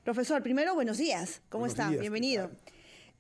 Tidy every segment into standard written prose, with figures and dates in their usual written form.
Profesor, primero, buenos días. ¿Cómo Buenos está? días, ¿qué Bienvenido. tal?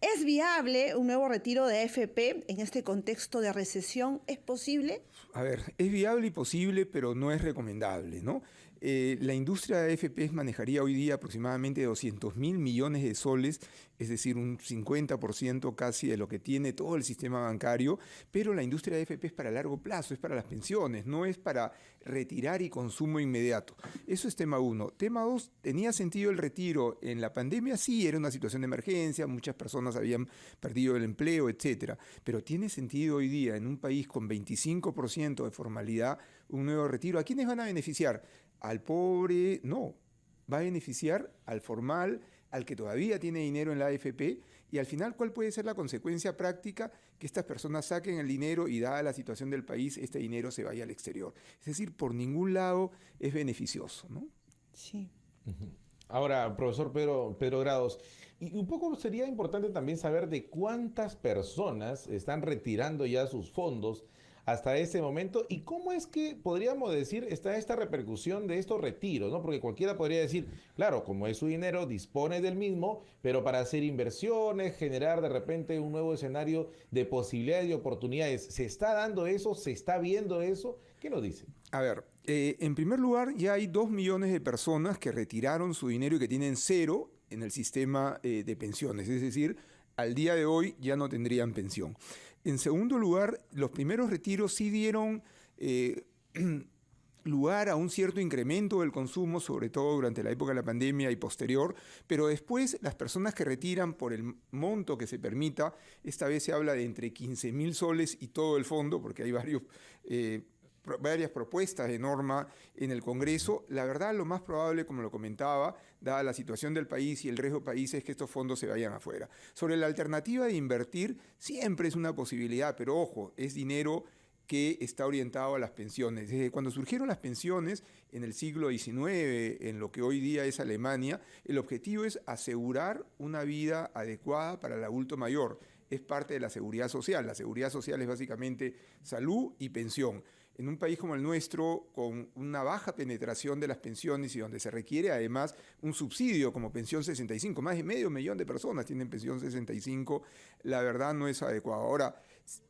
¿Es viable un nuevo retiro de AFP en este contexto de recesión? ¿Es posible? A ver, es viable y posible, pero no es recomendable, ¿no? La industria de AFPs manejaría hoy día aproximadamente 200.000 millones de soles, es decir, un 50% casi de lo que tiene todo el sistema bancario, pero la industria de AFP es para largo plazo, es para las pensiones, no es para retirar y consumo inmediato. Eso es tema uno. Tema dos, ¿tenía sentido el retiro en la pandemia? Sí, era una situación de emergencia, muchas personas habían perdido el empleo, etcétera. Pero ¿tiene sentido hoy día en un país con 25% de formalidad un nuevo retiro? ¿A quiénes van a beneficiar? ¿Al pobre? No. Va a beneficiar al formal, al que todavía tiene dinero en la AFP, y al final, ¿cuál puede ser la consecuencia práctica? Que estas personas saquen el dinero y, dada la situación del país, este dinero se vaya al exterior. Es decir, por ningún lado es beneficioso, ¿no? Sí. Ahora, profesor Pedro Grados, y un poco sería importante también saber de cuántas personas están retirando ya sus fondos hasta ese momento y cómo es que podríamos decir está esta repercusión de estos retiros, ¿no? Porque cualquiera podría decir, claro, como es su dinero, dispone del mismo, pero para hacer inversiones, generar de repente un nuevo escenario de posibilidades y oportunidades, ¿se está dando eso? ¿Se está viendo eso? ¿Qué nos dice? A ver, en primer lugar, ya hay 2 millones de personas que retiraron su dinero y que tienen cero en el sistema de pensiones. Es decir, al día de hoy ya no tendrían pensión. En segundo lugar, los primeros retiros sí dieron lugar a un cierto incremento del consumo, sobre todo durante la época de la pandemia y posterior, pero después las personas que retiran por el monto que se permita, esta vez se habla de entre 15.000 soles y todo el fondo, porque hay varias propuestas de norma en el Congreso. La verdad, lo más probable, como lo comentaba, dada la situación del país y el resto del país, es que estos fondos se vayan afuera. Sobre la alternativa de invertir, siempre es una posibilidad, pero ojo, es dinero que está orientado a las pensiones. Desde cuando surgieron las pensiones en el siglo XIX, en lo que hoy día es Alemania, el objetivo es asegurar una vida adecuada para el adulto mayor. Es parte de la seguridad social. La seguridad social es básicamente salud y pensión. En un país como el nuestro, con una baja penetración de las pensiones y donde se requiere además un subsidio como pensión 65, más de medio millón de personas tienen pensión 65, la verdad no es adecuado. Ahora,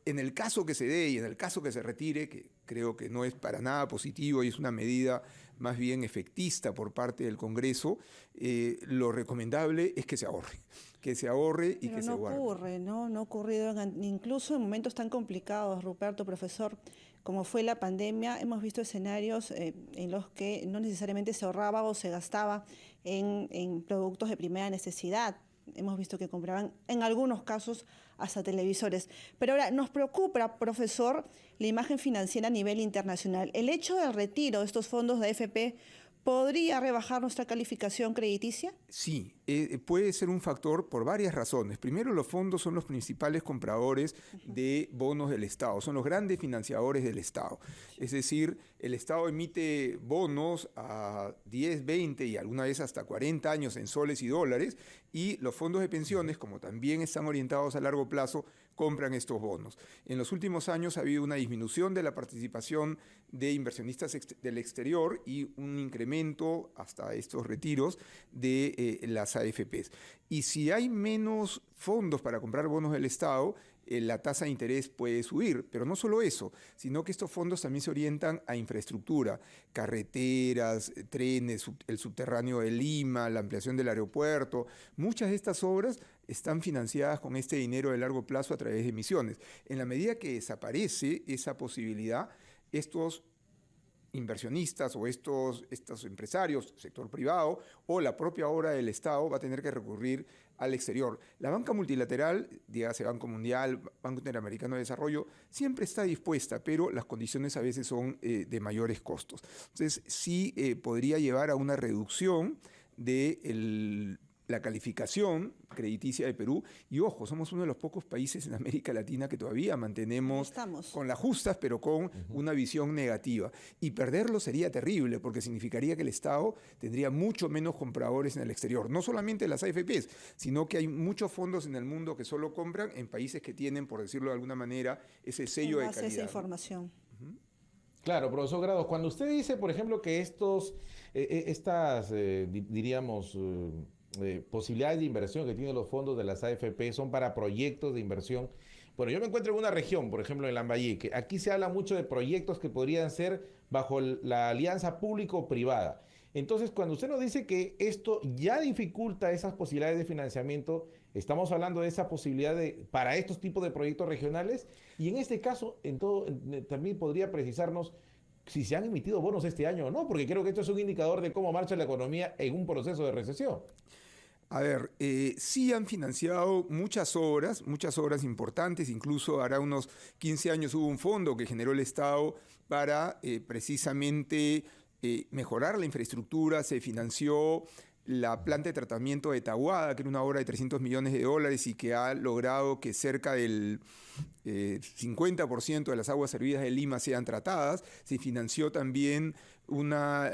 en el caso que se dé y en el caso que se retire, que creo que no es para nada positivo y es una medida más bien efectista por parte del Congreso, lo recomendable es que se ahorre y Pero que se no guarde. ocurre, ¿no? No ha ocurrido, incluso en momentos tan complicados, Ruperto, profesor, como fue la pandemia, hemos visto escenarios en los que no necesariamente se ahorraba o se gastaba en productos de primera necesidad. Hemos visto que compraban, en algunos casos, hasta televisores. Pero ahora, nos preocupa, profesor, la imagen financiera a nivel internacional. El hecho del retiro de estos fondos de AFP podría rebajar nuestra calificación crediticia. Sí, puede ser un factor por varias razones. Primero, los fondos son los principales compradores de bonos del Estado, son los grandes financiadores del Estado. Es decir, el Estado emite bonos a 10, 20 y alguna vez hasta 40 años en soles y dólares, y los fondos de pensiones, como también están orientados a largo plazo, compran estos bonos. En los últimos años ha habido una disminución de la participación de inversionistas del exterior y un incremento hasta estos retiros de las AFPs. Y si hay menos fondos para comprar bonos del Estado, la tasa de interés puede subir. Pero no solo eso, sino que estos fondos también se orientan a infraestructura, carreteras, trenes, el subterráneo de Lima, la ampliación del aeropuerto. Muchas de estas obras están financiadas con este dinero de largo plazo a través de emisiones. En la medida que desaparece esa posibilidad, estos inversionistas o estos empresarios, sector privado o la propia obra del Estado va a tener que recurrir al exterior. La banca multilateral, dígase Banco Mundial, Banco Interamericano de Desarrollo, siempre está dispuesta, pero las condiciones a veces son de mayores costos. Entonces, sí podría llevar a una reducción de la calificación crediticia de Perú. Y ojo, somos uno de los pocos países en América Latina que todavía mantenemos con las justas, pero con una visión negativa. Y perderlo sería terrible, porque significaría que el Estado tendría mucho menos compradores en el exterior. No solamente las AFPs, sino que hay muchos fondos en el mundo que solo compran en países que tienen, por decirlo de alguna manera, ese sello de calidad. Esa información. Claro, profesor Grados, cuando usted dice, por ejemplo, que diríamos, posibilidades de inversión que tienen los fondos de las AFP son para proyectos de inversión. Bueno, yo me encuentro en una región, por ejemplo en Lambayeque. Aquí se habla mucho de proyectos que podrían ser bajo la alianza público-privada. Entonces, cuando usted nos dice que esto ya dificulta esas posibilidades de financiamiento, estamos hablando de esa posibilidad para estos tipos de proyectos regionales. Y en este caso, también podría precisarnos si se han emitido bonos este año o no, porque creo que esto es un indicador de cómo marcha la economía en un proceso de recesión. A ver, sí han financiado muchas obras importantes, incluso hará unos 15 años hubo un fondo que generó el Estado para precisamente mejorar la infraestructura, se financió la planta de tratamiento de Tahuada, que era una obra de $300 millones y que ha logrado que cerca del 50% de las aguas servidas de Lima sean tratadas. Se financió también una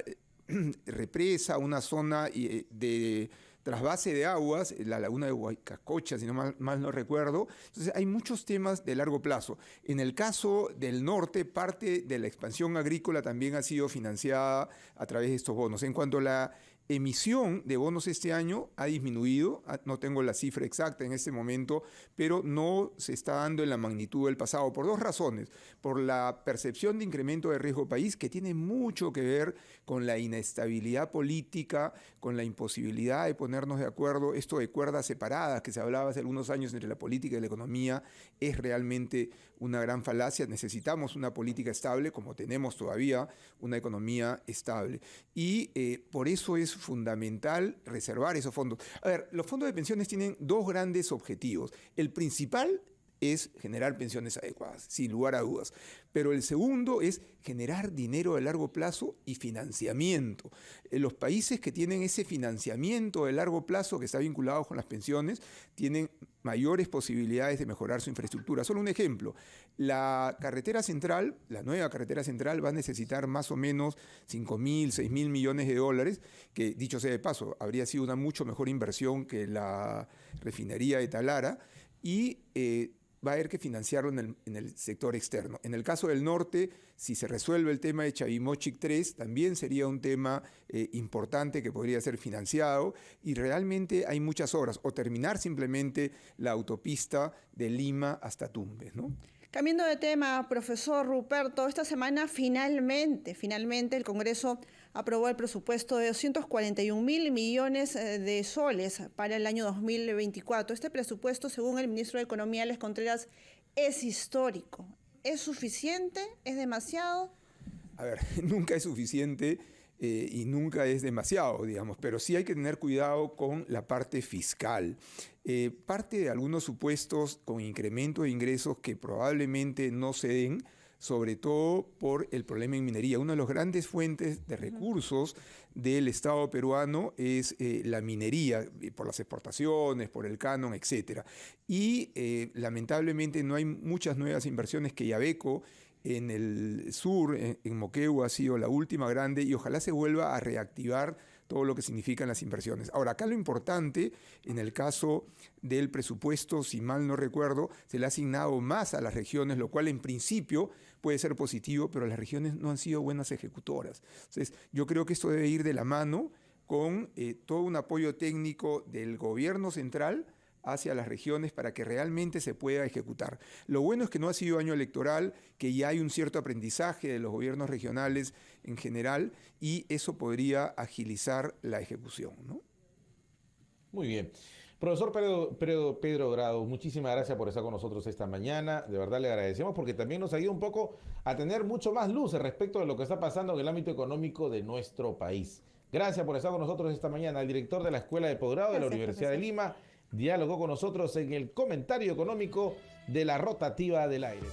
represa, una zona de trasvase de aguas, la laguna de Huaycacocha, si no mal no recuerdo. Entonces hay muchos temas de largo plazo. En el caso del norte, parte de la expansión agrícola también ha sido financiada a través de estos bonos. En cuanto a la emisión de bonos este año ha disminuido, no tengo la cifra exacta en este momento, pero no se está dando en la magnitud del pasado por dos razones. Por la percepción de incremento de riesgo país, que tiene mucho que ver con la inestabilidad política, con la imposibilidad de ponernos de acuerdo. Esto de cuerdas separadas que se hablaba hace algunos años entre la política y la economía es realmente una gran falacia. Necesitamos una política estable, como tenemos todavía una economía estable. Y por eso es fundamental reservar esos fondos. A ver, los fondos de pensiones tienen dos grandes objetivos. El principal es generar pensiones adecuadas, sin lugar a dudas. Pero el segundo es generar dinero de largo plazo y financiamiento. Los países que tienen ese financiamiento de largo plazo que está vinculado con las pensiones tienen mayores posibilidades de mejorar su infraestructura. Solo un ejemplo, la carretera central, la nueva carretera central va a necesitar más o menos 5.000, 6.000 millones de dólares, que dicho sea de paso, habría sido una mucho mejor inversión que la refinería de Talara, y va a haber que financiarlo en el sector externo. En el caso del norte, si se resuelve el tema de Chavimochic 3, también sería un tema importante que podría ser financiado, y realmente hay muchas obras, o terminar simplemente la autopista de Lima hasta Tumbes, ¿no? Cambiando de tema, profesor Ruperto, esta semana finalmente el Congreso aprobó el presupuesto de 241.000 millones de soles para el año 2024. Este presupuesto, según el ministro de Economía, Alex Contreras, es histórico. ¿Es suficiente? ¿Es demasiado? A ver, nunca es suficiente y nunca es demasiado, digamos, pero sí hay que tener cuidado con la parte fiscal. Parte de algunos supuestos con incremento de ingresos que probablemente no se den, sobre todo por el problema en minería. Una de las grandes fuentes de recursos del Estado peruano es la minería, por las exportaciones, por el canon, etc. Y lamentablemente no hay muchas nuevas inversiones. Que Yabeco en el sur, en Moquegua, ha sido la última grande, y ojalá se vuelva a reactivar todo lo que significan las inversiones. Ahora, acá lo importante, en el caso del presupuesto, si mal no recuerdo, se le ha asignado más a las regiones, lo cual en principio puede ser positivo, pero las regiones no han sido buenas ejecutoras. Entonces, yo creo que esto debe ir de la mano con todo un apoyo técnico del gobierno central hacia las regiones para que realmente se pueda ejecutar. Lo bueno es que no ha sido año electoral, que ya hay un cierto aprendizaje de los gobiernos regionales en general, y eso podría agilizar la ejecución, ¿no? Muy bien. Profesor Pedro Grados, muchísimas gracias por estar con nosotros esta mañana. De verdad le agradecemos porque también nos ayuda un poco a tener mucho más luz respecto de lo que está pasando en el ámbito económico de nuestro país. Gracias por estar con nosotros esta mañana. El director de la Escuela de Posgrado de la Universidad de Lima dialogó con nosotros en el comentario económico de la rotativa del aire.